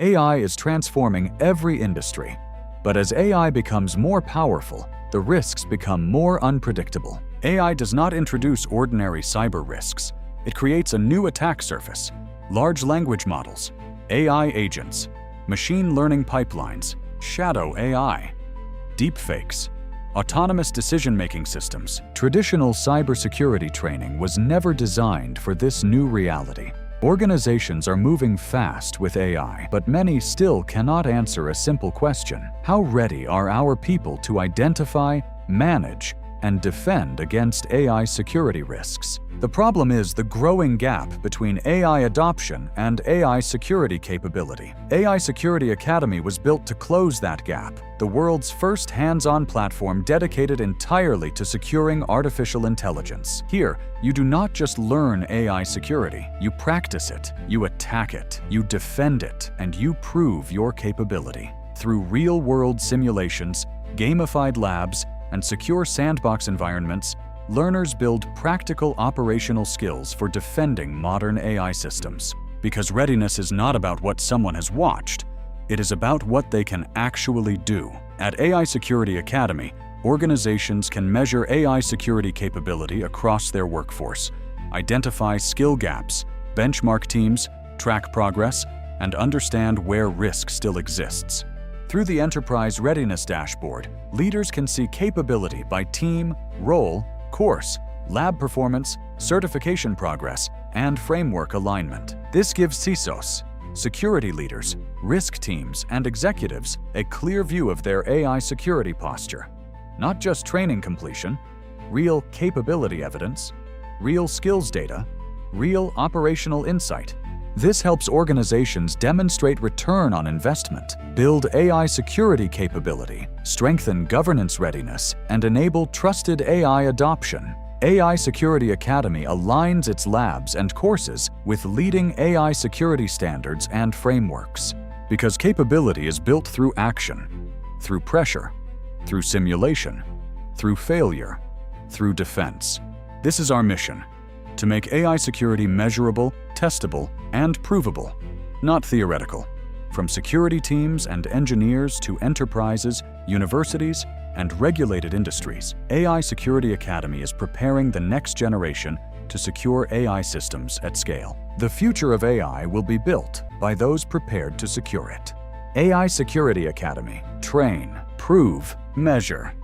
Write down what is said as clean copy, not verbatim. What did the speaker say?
AI is transforming every industry. But as AI becomes more powerful, the risks become more unpredictable. AI does not introduce ordinary cyber risks. It creates a new attack surface: large language models, AI agents, machine learning pipelines, shadow AI, deepfakes, autonomous decision-making systems. Traditional cybersecurity training was never designed for this new reality. Organizations are moving fast with AI, but many still cannot answer a simple question: how ready are our people to identify, manage, and defend against AI security risks? The problem is the growing gap between AI adoption and AI security capability. AI Security Academy was built to close that gap, the world's first hands-on platform dedicated entirely to securing artificial intelligence. Here, you do not just learn AI security, you practice it, you attack it, you defend it, and you prove your capability. Through real-world simulations, gamified labs, and secure sandbox environments, learners build practical operational skills for defending modern AI systems. Because readiness is not about what someone has watched, it is about what they can actually do. At AI Security Academy, organizations can measure AI security capability across their workforce, identify skill gaps, benchmark teams, track progress, and understand where risk still exists. Through the Enterprise Readiness Dashboard, leaders can see capability by team, role, course, lab performance, certification progress, and framework alignment. This gives CISOs, security leaders, risk teams, and executives a clear view of their AI security posture. Not just training completion, real capability evidence, real skills data, real operational insight. This helps organizations demonstrate return on investment, build AI security capability, strengthen governance readiness, and enable trusted AI adoption. AI Security Academy aligns its labs and courses with leading AI security standards and frameworks. Because capability is built through action, through pressure, through simulation, through failure, through defense. This is our mission: to make AI security measurable, testable, and provable, not theoretical. From security teams and engineers to enterprises, universities, and regulated industries, AI Security Academy is preparing the next generation to secure AI systems at scale. The future of AI will be built by those prepared to secure it. AI Security Academy. Train, prove, measure.